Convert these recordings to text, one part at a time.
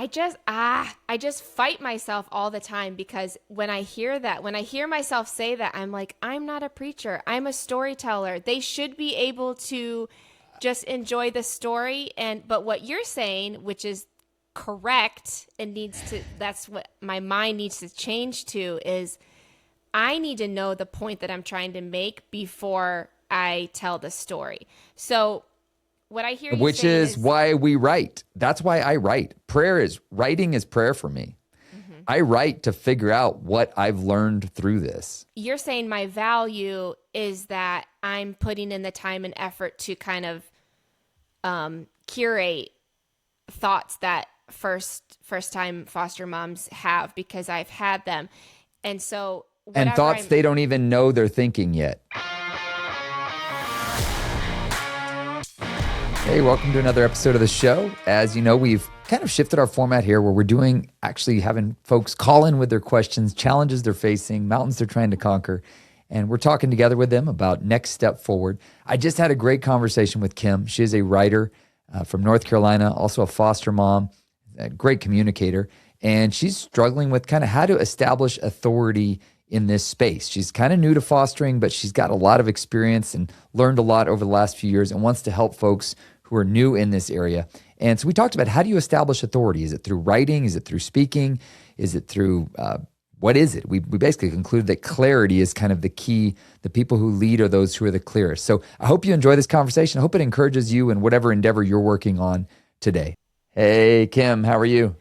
I just fight myself all the time because when I hear myself say that, I'm like, I'm not a preacher. I'm a storyteller. They should be able to just enjoy the story. But what you're saying, which is correct and that's what my mind needs to change to, is I need to know the point that I'm trying to make before I tell the story. So what I hear you Which saying is why we write. That's why I write. Writing is prayer for me. Mm-hmm. I write to figure out what I've learned through this. You're saying my value is that I'm putting in the time and effort to kind of curate thoughts that first time foster moms have because I've had them. And so thoughts they don't even know they're thinking yet. Hey, welcome to another episode of the show. As you know, we've kind of shifted our format here where we're actually having folks call in with their questions, challenges they're facing, mountains they're trying to conquer, and we're talking together with them about next step forward. I just had a great conversation with Kim. She is a writer from North Carolina, also a foster mom, a great communicator, and she's struggling with kind of how to establish authority in this space. She's kind of new to fostering, but she's got a lot of experience and learned a lot over the last few years and wants to help folks who are new in this area. And so we talked about, how do you establish authority? Is it through writing? Is it through speaking? Is it through, what is it? We basically concluded that clarity is kind of the key. The people who lead are those who are the clearest. So I hope you enjoy this conversation. I hope it encourages you in whatever endeavor you're working on today. Hey, Kim, how are you?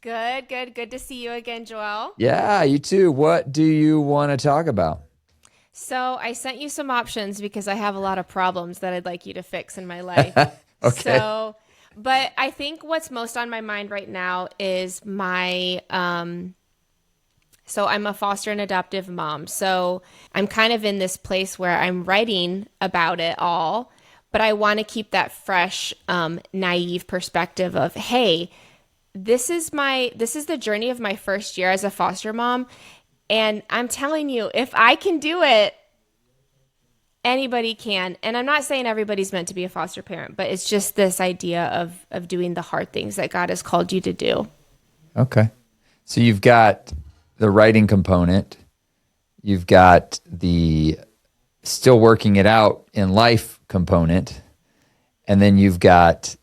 Good to see you again, Joël. Yeah, you too. What do you want to talk about? So I sent you some options because I have a lot of problems that I'd like you to fix in my life. Okay. But I think what's most on my mind right now is my, so I'm a foster and adoptive mom. So I'm kind of in this place where I'm writing about it all, but I want to keep that fresh, naive perspective of, hey, this is the journey of my first year as a foster mom. And I'm telling you, if I can do it, anybody can. And I'm not saying everybody's meant to be a foster parent, but it's just this idea of doing the hard things that God has called you to do. Okay. So you've got the writing component. You've got the still working it out in life component. And then you've got,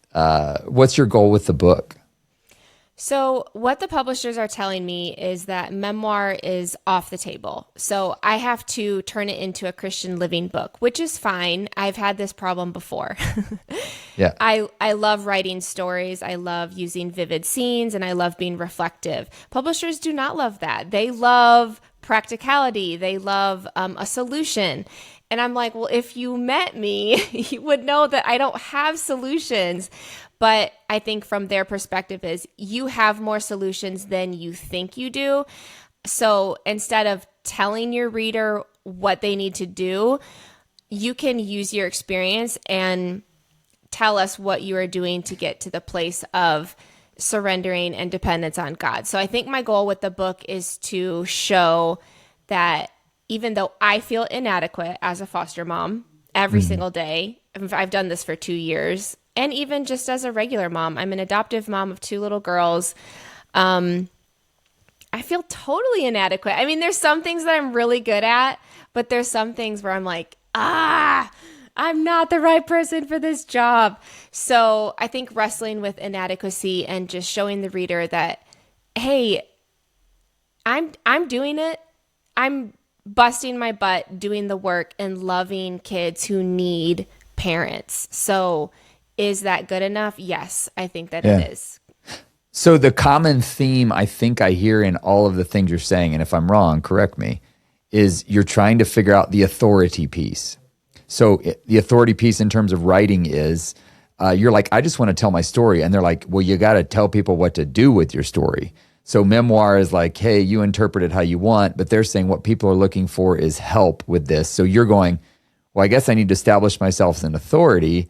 what's your goal with the book? So what the publishers are telling me is that memoir is off the table. So I have to turn it into a Christian living book, which is fine. I've had this problem before. Yeah. I love writing stories. I love using vivid scenes, and I love being reflective. Publishers do not love that. They love practicality. They love a solution. And I'm like, well, if you met me, you would know that I don't have solutions. But I think from their perspective is you have more solutions than you think you do. So instead of telling your reader what they need to do, you can use your experience and tell us what you are doing to get to the place of surrendering and dependence on God. So I think my goal with the book is to show that even though I feel inadequate as a foster mom every single day, I've done this for 2 years, and even just as a regular mom, I'm an adoptive mom of 2 little girls. I feel totally inadequate. I mean, there's some things that I'm really good at, but there's some things where I'm like, I'm not the right person for this job. So I think wrestling with inadequacy and just showing the reader that, hey, I'm doing it. I'm busting my butt doing the work and loving kids who need parents. So is that good enough? Yes, I think that it is. So the common theme I think I hear in all of the things you're saying, and if I'm wrong, correct me, is you're trying to figure out the authority piece. So the authority piece in terms of writing is, you're like, I just want to tell my story. And they're like, well, you got to tell people what to do with your story. So memoir is like, hey, you interpret it how you want, but they're saying what people are looking for is help with this. So you're going, well, I guess I need to establish myself as an authority,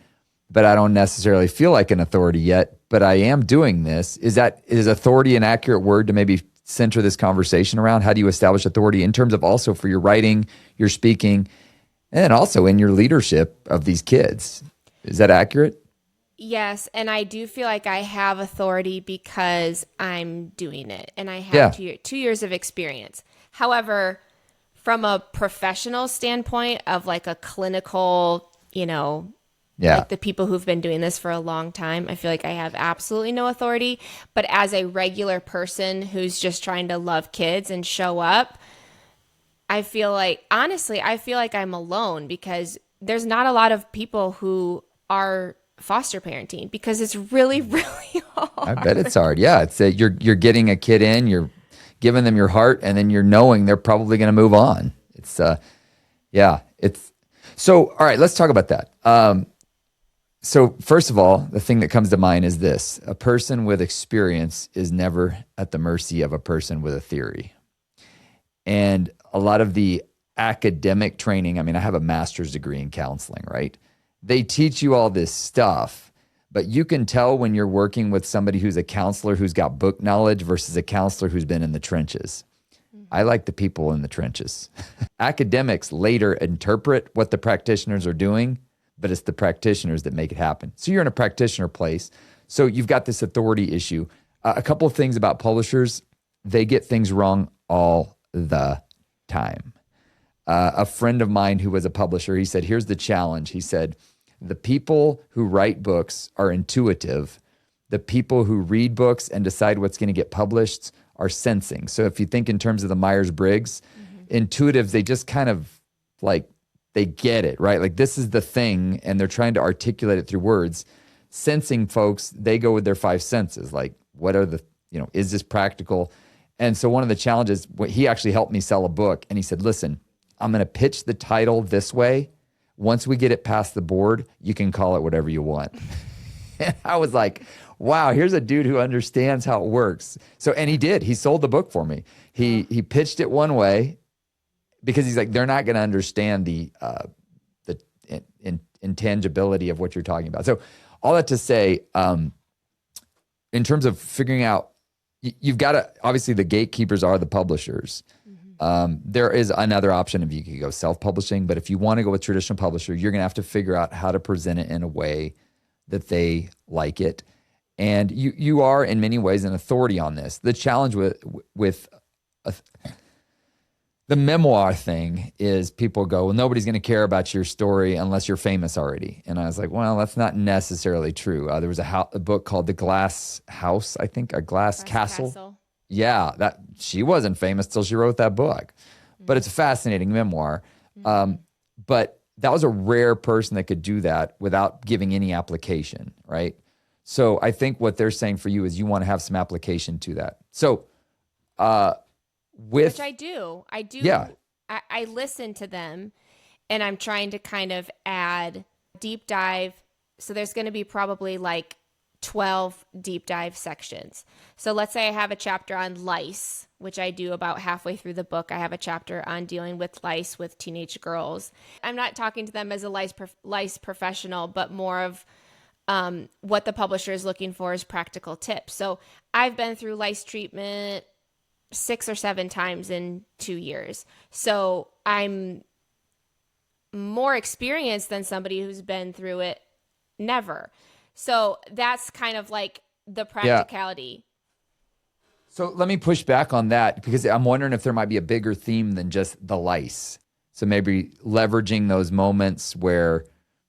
but I don't necessarily feel like an authority yet, but I am doing this. Is authority an accurate word to maybe center this conversation around? How do you establish authority in terms of also for your writing, your speaking, and also in your leadership of these kids? Is that accurate? Yes, and I do feel like I have authority because I'm doing it and I have Yeah. 2 years of experience. However, from a professional standpoint of like a clinical, Yeah. like the people who've been doing this for a long time, I feel like I have absolutely no authority. But as a regular person who's just trying to love kids and show up, I feel like, honestly, I feel like I'm alone because there's not a lot of people who are foster parenting because it's really, really I bet hard. it's hard. Yeah. It's you're getting a kid in, you're giving them your heart, and then you're knowing they're probably going to move on. It's yeah, it's so all right, let's talk about that. So first of all, the thing that comes to mind is this: a person with experience is never at the mercy of a person with a theory. And a lot of the academic training, I mean, I have a master's degree in counseling, right? They teach you all this stuff, but you can tell when you're working with somebody who's a counselor who's got book knowledge versus a counselor who's been in the trenches. I like the people in the trenches. Academics later interpret what the practitioners are doing, but it's the practitioners that make it happen. So you're in a practitioner place. So you've got this authority issue. A couple of things about publishers, they get things wrong all the time. A friend of mine who was a publisher, he said, here's the challenge. He said, the people who write books are intuitive. The people who read books and decide what's going to get published are sensing. So if you think in terms of the Myers-Briggs, intuitives, they just kind of like, they get it, right? Like this is the thing, and they're trying to articulate it through words. Sensing folks, they go with their five senses. Like, what are the, is this practical? And so one of the challenges, he actually helped me sell a book, and he said, listen, I'm going to pitch the title this way. Once we get it past the board, you can call it whatever you want. And I was like, wow, here's a dude who understands how it works. So, and he did. He sold the book for me. He pitched it one way because he's like, they're not going to understand the intangibility of what you're talking about. So, all that to say, in terms of figuring out, you've got to, obviously, the gatekeepers are the publishers. There is another option if you could go self-publishing, but if you want to go with traditional publisher, you're going to have to figure out how to present it in a way that they like it. And you are in many ways an authority on this. The challenge with the memoir thing is people go, well, nobody's going to care about your story unless you're famous already. And I was like, well, that's not necessarily true. There was a book called The Glass House, I think, or Glass Castle. Yeah, that she wasn't famous till she wrote that book, but it's a fascinating memoir. But that was a rare person that could do that without giving any application, right? So I think what they're saying for you is you want to have some application to that. So Which I do. Yeah. I listen to them, and I'm trying to kind of add deep dive. So there's going to be probably like 12 deep dive sections. So let's say I have a chapter on lice, which I do about halfway through the book. I have a chapter on dealing with lice with teenage girls. I'm not talking to them as a lice professional, but more of what the publisher is looking for is practical tips. So I've been through lice treatment 6 or 7 times in 2 years. So I'm more experienced than somebody who's been through it never. So that's kind of like the practicality. So let me push back on that because I'm wondering if there might be a bigger theme than just the lice. So maybe leveraging those moments where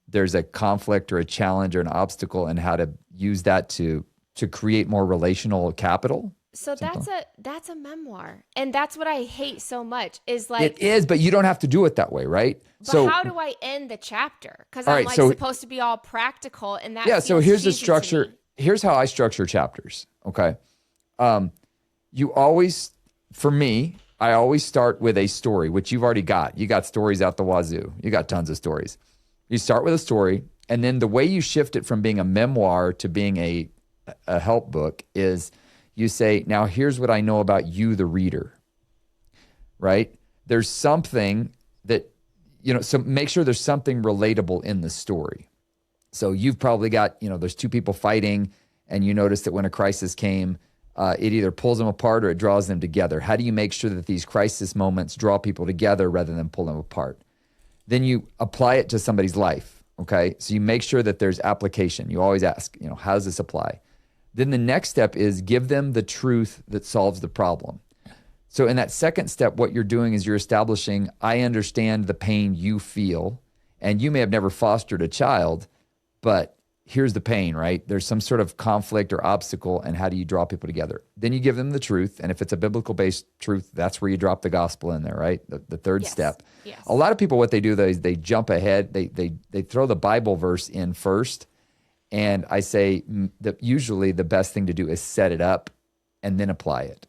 there's a conflict or a challenge or an obstacle and how to use that to create more relational capital. So that's a memoir. And that's what I hate so much is like it is, but you don't have to do it that way, right? But how do I end the chapter? Because I'm supposed to be all practical, and that so here's the cheesy to structure. me. Here's how I structure chapters. Okay, you always, for me, I always start with a story, which you've already got. You got stories out the wazoo. You got tons of stories. You start with a story, and then the way you shift it from being a memoir to being a help book is you say, now here's what I know about you, the reader, right? There's something that, so make sure there's something relatable in the story. So you've probably got, there's two people fighting, and you notice that when a crisis came, it either pulls them apart or it draws them together. How do you make sure that these crisis moments draw people together rather than pull them apart? Then you apply it to somebody's life. Okay. So you make sure that there's application. You always ask, how does this apply? Then the next step is give them the truth that solves the problem. So in that second step, what you're doing is you're establishing, I understand the pain you feel, and you may have never fostered a child, but here's the pain, right? There's some sort of conflict or obstacle, and how do you draw people together? Then you give them the truth, and if it's a biblical-based truth, that's where you drop the gospel in there, right? The third Yes. step. Yes. A lot of people, what they do, though, is they jump ahead. They throw the Bible verse in first, and I say that usually the best thing to do is set it up and then apply it.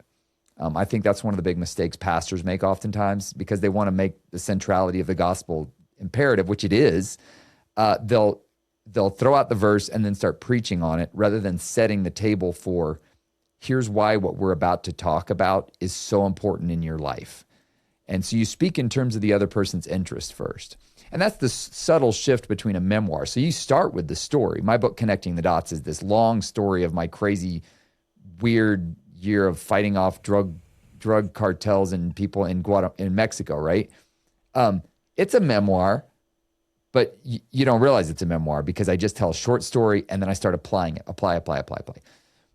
I think that's one of the big mistakes pastors make oftentimes because they want to make the centrality of the gospel imperative, which it is. They'll throw out the verse and then start preaching on it rather than setting the table for here's why what we're about to talk about is so important in your life. And so you speak in terms of the other person's interest first. And that's the subtle shift between a memoir. So you start with the story. My book, Connecting the Dots, is this long story of my crazy, weird year of fighting off drug cartels and people in Mexico, right? It's a memoir, but you don't realize it's a memoir because I just tell a short story and then I start applying it. Apply.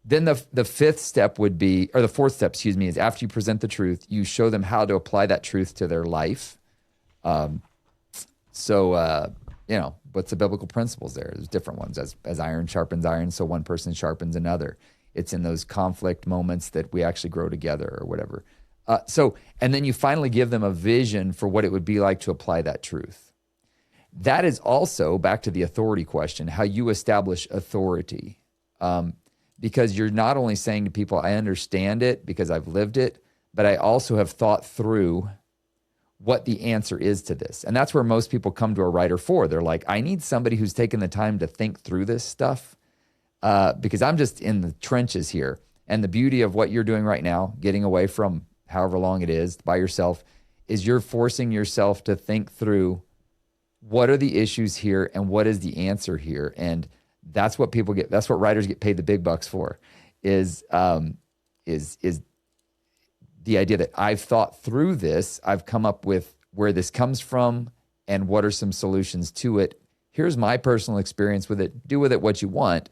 Then the fifth step would be, or the fourth step, excuse me, is after you present the truth, you show them how to apply that truth to their life. What's the biblical principles there? There's different ones. As iron sharpens iron, so one person sharpens another. It's in those conflict moments that we actually grow together or whatever. And then you finally give them a vision for what it would be like to apply that truth. That is also, back to the authority question, how you establish authority. Because you're not only saying to people, I understand it because I've lived it, but I also have thought through what the answer is to this. And that's where most people come to a writer for. They're like, I need somebody who's taken the time to think through this stuff. Because I'm just in the trenches here. And the beauty of what you're doing right now, getting away from however long it is by yourself, is you're forcing yourself to think through what are the issues here and what is the answer here. And that's what people get. That's what writers get paid the big bucks for, is the idea that I've thought through this. I've come up with where this comes from and what are some solutions to it. Here's my personal experience with it. Do with it what you want.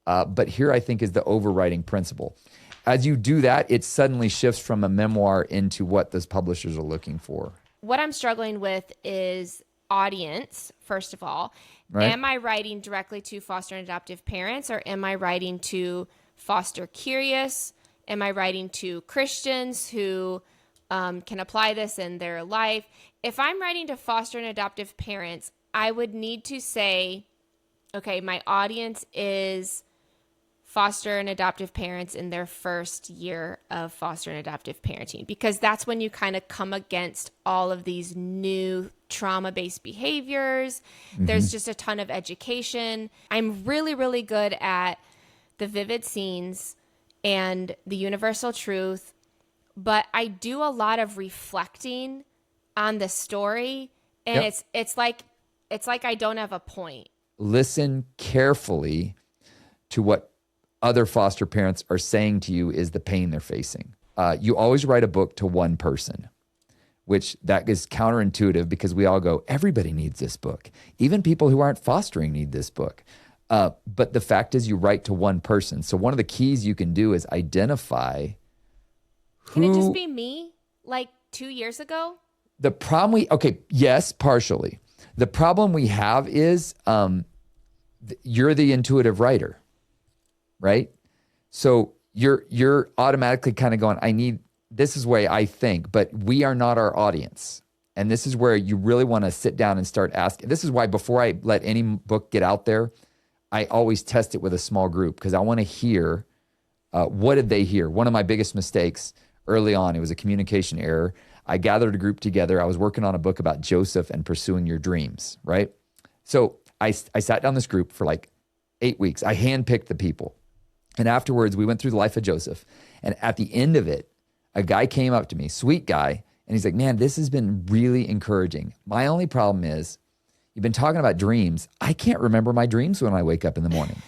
But here I think is the overriding principle. As you do that, it suddenly shifts from a memoir into what those publishers are looking for. What I'm struggling with is audience, first of all. Right. Am I writing directly to foster and adoptive parents, or am I writing to foster curious? Am I writing to Christians who can apply this in their life? If I'm writing to foster and adoptive parents, I would need to say, okay, my audience is foster and adoptive parents in their first year of foster and adoptive parenting, because that's when you kind of come against all of these new trauma-based behaviors. Mm-hmm. There's just a ton of education. I'm really, really good at the vivid scenes and the universal truth, but I do a lot of reflecting on the story, and yep. it's like I don't have a point. Listen carefully to what other foster parents are saying to you is the pain they're facing. You always write a book to one person, which that is counterintuitive because we all go, everybody needs this book. Even people who aren't fostering need this book. But the fact is you write to one person. So one of the keys you can do is identify who... Can it just be me like 2 years ago? The problem yes, partially. The problem we have is you're the intuitive writer, right? So you're automatically kind of going, this is the way I think, but we are not our audience. And this is where you really want to sit down and start asking. This is why before I let any book get out there, I always test it with a small group because I want to hear what did they hear. One of my biggest mistakes early on, it was a communication error. I gathered a group together. I was working on a book about Joseph and pursuing your dreams, right? So I sat down this group for like 8 weeks. I handpicked the people. And afterwards, we went through the life of Joseph. And at the end of it, a guy came up to me, sweet guy, and he's like, man, this has been really encouraging. My only problem is you've been talking about dreams. I can't remember my dreams when I wake up in the morning.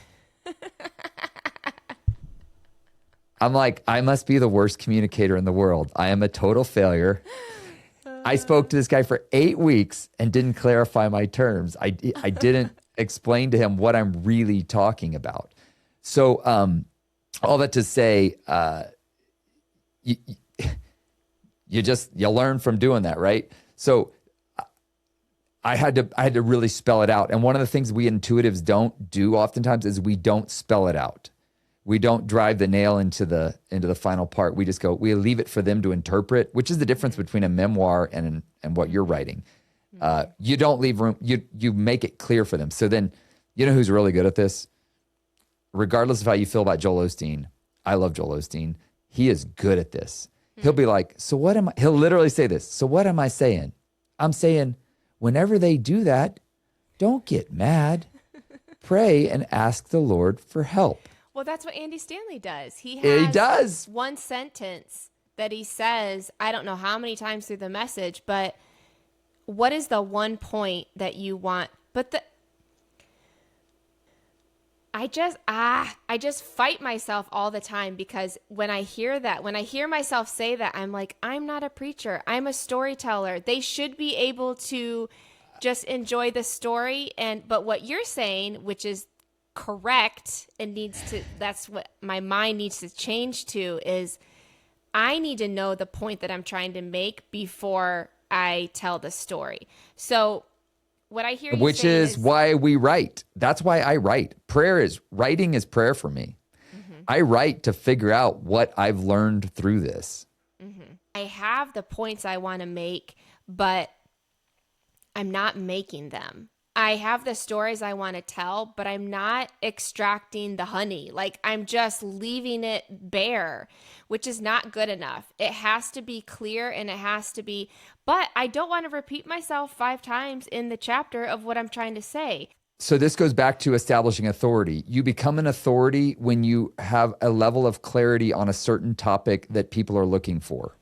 I'm like, I must be the worst communicator in the world. I am a total failure. I spoke to this guy for 8 weeks and didn't clarify my terms. I didn't explain to him what I'm really talking about. So all that to say, you learn from doing that, right? So I had to really spell it out. And one of the things we intuitives don't do oftentimes is we don't spell it out. We don't drive the nail into the final part. We just we leave it for them to interpret, which is the difference between a memoir and what you're writing. You don't leave room. You make it clear for them. So then, you know who's really good at this? Regardless of how you feel about Joel Osteen, I love Joel Osteen. He is good at this. He'll be like, he'll literally say this. So what am I saying? I'm saying, whenever they do that, don't get mad. Pray and ask the Lord for help. Well, that's what Andy Stanley does. He does one sentence that he says, I don't know how many times through the message, but what is the one point that you want? But I just fight myself all the time, because when I hear myself say that, I'm like, I'm not a preacher. I'm a storyteller. They should be able to just enjoy the story. But what you're saying, which is correct and that's what my mind needs to change to, is I need to know the point that I'm trying to make before I tell the story. So what I hear you which saying is why we write. That's why I write. Writing is prayer for me. Mm-hmm. I write to figure out what I've learned through this. Mm-hmm. I have the points I want to make, but I'm not making them. I have the stories I want to tell, but I'm not extracting the honey. Like, I'm just leaving it bare, which is not good enough. It has to be clear, and it has to be, but I don't want to repeat myself 5 times in the chapter of what I'm trying to say. So this goes back to establishing authority. You become an authority when you have a level of clarity on a certain topic that people are looking for,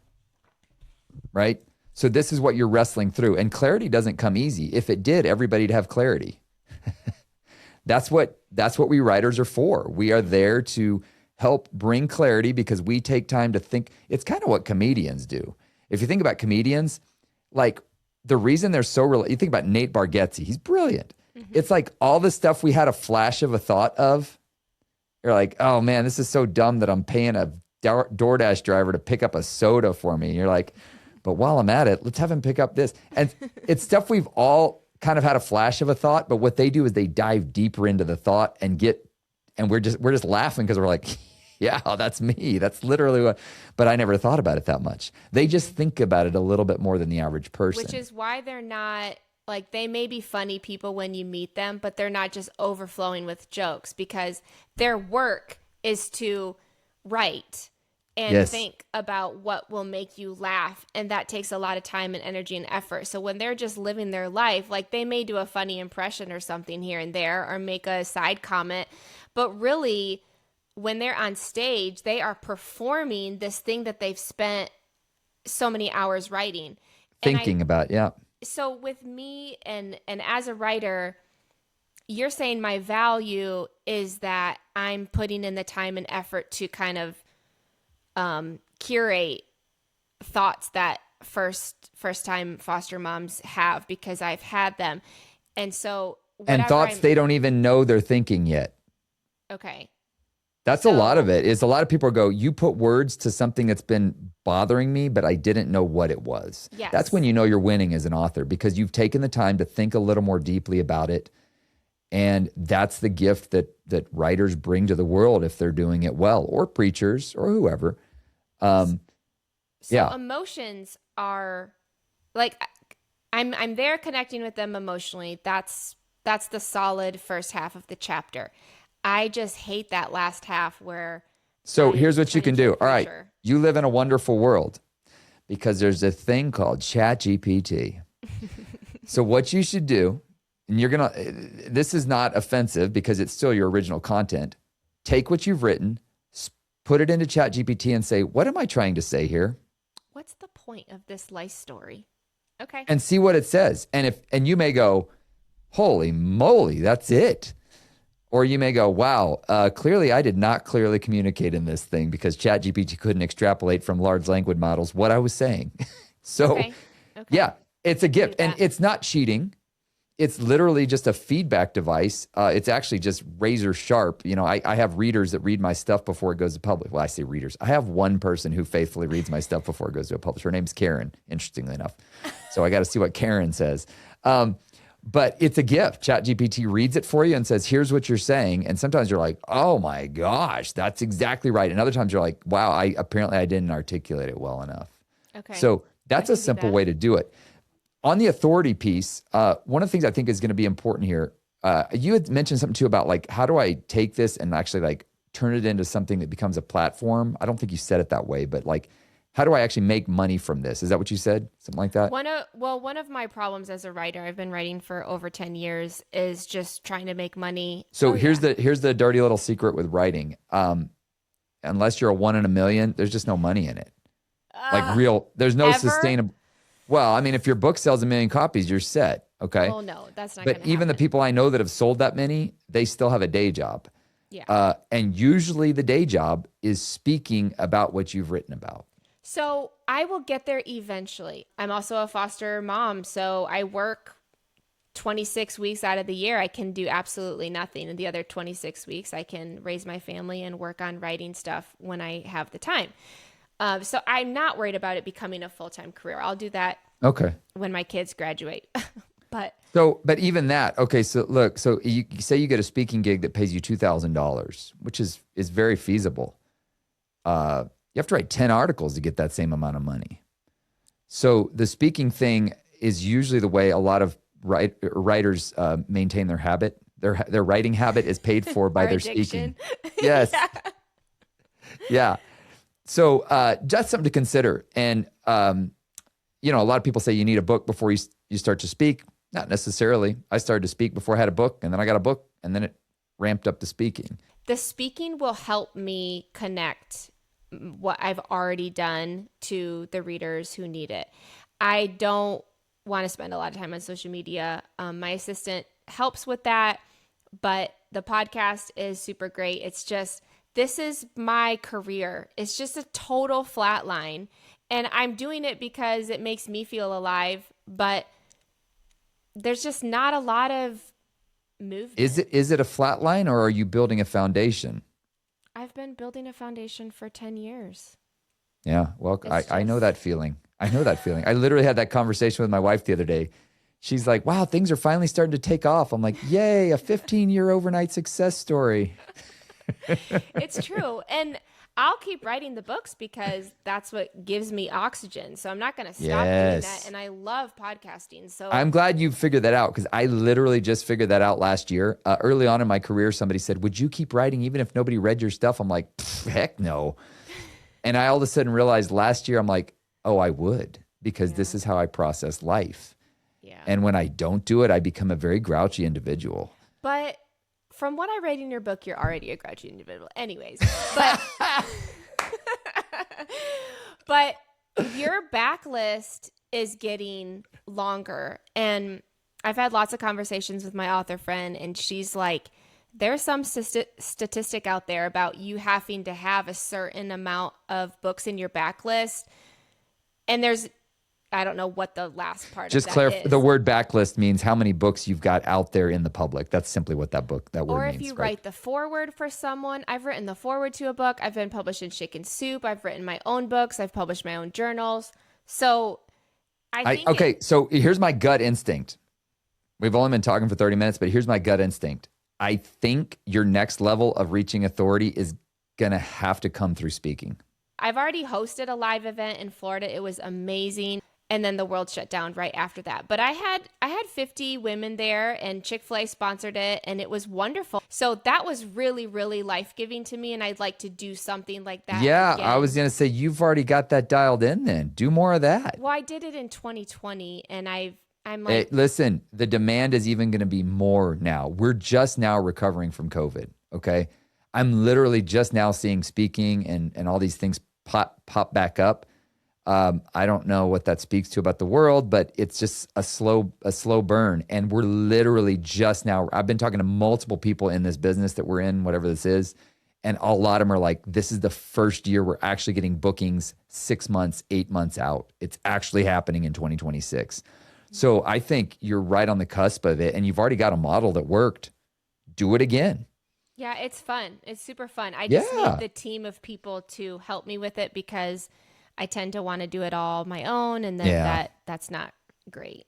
right? So this is what you're wrestling through. And clarity doesn't come easy. If it did, everybody'd have clarity. That's what we writers are for. We are there to help bring clarity because we take time to think. It's kind of what comedians do. If you think about comedians, like the reason they're so you think about Nate Bargatze, he's brilliant. Mm-hmm. It's like all the stuff we had a flash of a thought of. You're like, oh man, this is so dumb that I'm paying a DoorDash driver to pick up a soda for me. And you're like, but while I'm at it, let's have him pick up this. And it's stuff we've all kind of had a flash of a thought, but what they do is they dive deeper into the thought and we're just laughing because we're like, yeah, that's me. That's literally what, but I never thought about it that much. They just think about it a little bit more than the average person. Which is why they're not, like, they may be funny people when you meet them, but they're not just overflowing with jokes, because their work is to write and think about what will make you laugh. And that takes a lot of time and energy and effort. So when they're just living their life, like, they may do a funny impression or something here and there, or make a side comment, but really when they're on stage, they are performing this thing that they've spent so many hours writing. Thinking about, yeah. So with me and as a writer, you're saying my value is that I'm putting in the time and effort to kind of curate thoughts that first time foster moms have, because I've had them. And so thoughts they don't even know they're thinking yet. Okay. That's a lot of it. Is a lot of people go, you put words to something that's been bothering me, but I didn't know what it was. Yes. That's when you know you're winning as an author, because you've taken the time to think a little more deeply about it. And that's the gift that writers bring to the world if they're doing it well, or preachers or whoever. Emotions are like, I'm there connecting with them emotionally. That's the solid first half of the chapter. I just hate that last half where. So here's what you can do. All right. You live in a wonderful world because there's a thing called ChatGPT. So what you should do, and this is not offensive because it's still your original content. Take what you've written, put it into ChatGPT and say, what am I trying to say here? What's the point of this life story? Okay. And see what it says. And you may go, holy moly, that's it. Or you may go, wow, clearly I did not clearly communicate in this thing because ChatGPT couldn't extrapolate from large language models what I was saying. So Yeah, it's a gift. And it's not cheating. It's literally just a feedback device. It's actually just razor sharp. You know, I have readers that read my stuff before it goes to public. Well, I say readers. I have one person who faithfully reads my stuff before it goes to a publisher. Her name's Karen, interestingly enough. So I got to see what Karen says. But it's a gift. ChatGPT reads it for you and says, here's what you're saying. And sometimes you're like, oh my gosh, that's exactly right. And other times you're like, wow, apparently I didn't articulate it well enough. Okay. So that's a simple way to do it. On the authority piece, one of the things I think is going to be important here, you had mentioned something too about like, how do I take this and actually like turn it into something that becomes a platform? I don't think you said it that way, but like, how do I actually make money from this? Is that what you said? Something like that? One of my problems as a writer, I've been writing for over 10 years, is just trying to make money. So here's the dirty little secret with writing. Unless you're a 1 in a million, there's just no money in it. There's no sustainable. Well, I mean, if your book sells 1 million copies, you're set. Okay. Oh no, that's not. But even the people I know that have sold that many, they still have a day job. Yeah. And usually the day job is speaking about what you've written about. So I will get there eventually. I'm also a foster mom, so I work 26 weeks out of the year. I can do absolutely nothing. And the other 26 weeks, I can raise my family and work on writing stuff when I have the time. So I'm not worried about it becoming a full-time career. I'll do that when my kids graduate. But even that, okay, so look, so you say you get a speaking gig that pays you $2,000, which is very feasible. You have to write 10 articles to get that same amount of money. So the speaking thing is usually the way a lot of writers maintain their habit. Their writing habit is paid for by their speaking. Yes. Yeah. So that's something to consider. And, a lot of people say you need a book before you start to speak. Not necessarily. I started to speak before I had a book, and then I got a book, and then it ramped up to speaking. The speaking will help me connect what I've already done to the readers who need it. I don't want to spend a lot of time on social media. My assistant helps with that, but the podcast is super great. It's just, this is my career. It's just a total flat line. And I'm doing it because it makes me feel alive, but there's just not a lot of movement. Is it a flat line, or are you building a foundation? I've been building a foundation for 10 years. Yeah, well, I know that feeling. I know that feeling. I literally had that conversation with my wife the other day. She's like, wow, things are finally starting to take off. I'm like, yay, a 15-year overnight success story. It's true. And I'll keep writing the books because that's what gives me oxygen. So I'm not going to stop doing that. And I love podcasting. So I'm glad you figured that out, because I literally just figured that out last year. Early on in my career, somebody said, would you keep writing even if nobody read your stuff? I'm like, heck no. And I all of a sudden realized last year, I'm like, oh, I would, because this is how I process life. Yeah. And when I don't do it, I become a very grouchy individual. But from what I read in your book, you're already a grouchy individual. Anyways, but your backlist is getting longer. And I've had lots of conversations with my author friend, and she's like, there's some statistic out there about you having to have a certain amount of books in your backlist. And I don't know what the last part just of that clarify. is. The word backlist means how many books you've got out there in the public. That's simply what that word means. Or if you write the foreword for someone. I've written the foreword to a book. I've been published in Chicken Soup. I've written my own books. I've published my own journals. So I think so here's my gut instinct. We've only been talking for 30 minutes, but here's my gut instinct. I think your next level of reaching authority is going to have to come through speaking. I've already hosted a live event in Florida. It was amazing. And then the world shut down right after that. But I had 50 women there, and Chick-fil-A sponsored it, and it was wonderful. So that was really, really life-giving to me, and I'd like to do something like that. Yeah, again. I was going to say, you've already got that dialed in then. Do more of that. Well, I did it in 2020, and I'm like... Hey, listen, the demand is even going to be more now. We're just now recovering from COVID, okay? I'm literally just now seeing speaking and all these things pop back up. I don't know what that speaks to about the world, but it's just a slow burn. And we're literally just now, I've been talking to multiple people in this business that we're in, whatever this is, And a lot of them are like, this is the first year we're actually getting bookings 6 months, 8 months out. It's actually happening in 2026. So I think you're right on the cusp of it, and you've already got a model that worked. Do it again. Yeah, it's fun. It's super fun. I just need Yeah. the team of people to help me with it because I tend to want to do it all my own, and then Yeah. that's not great.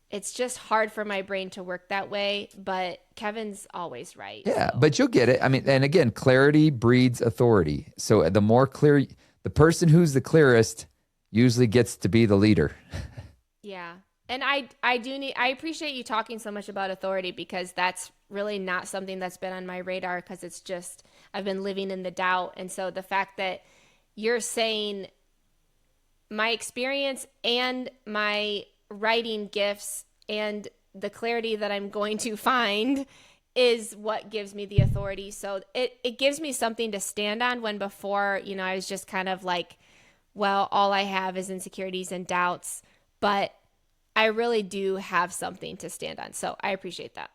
It's just hard for my brain to work that way, but Kevin's always right. Yeah, So, but you'll get it. I mean, and again, clarity breeds authority. So the more clear, the person who's the clearest usually gets to be the leader. yeah. And I appreciate you talking so much about authority because that's really not something that's been on my radar because it's just I've been living in the doubt. And so the fact that you're saying my experience and my writing gifts and the clarity that I'm going to find is what gives me the authority. So it gives me something to stand on when before, I was just kind of like, well, all I have is insecurities and doubts, but I really do have something to stand on. So I appreciate that.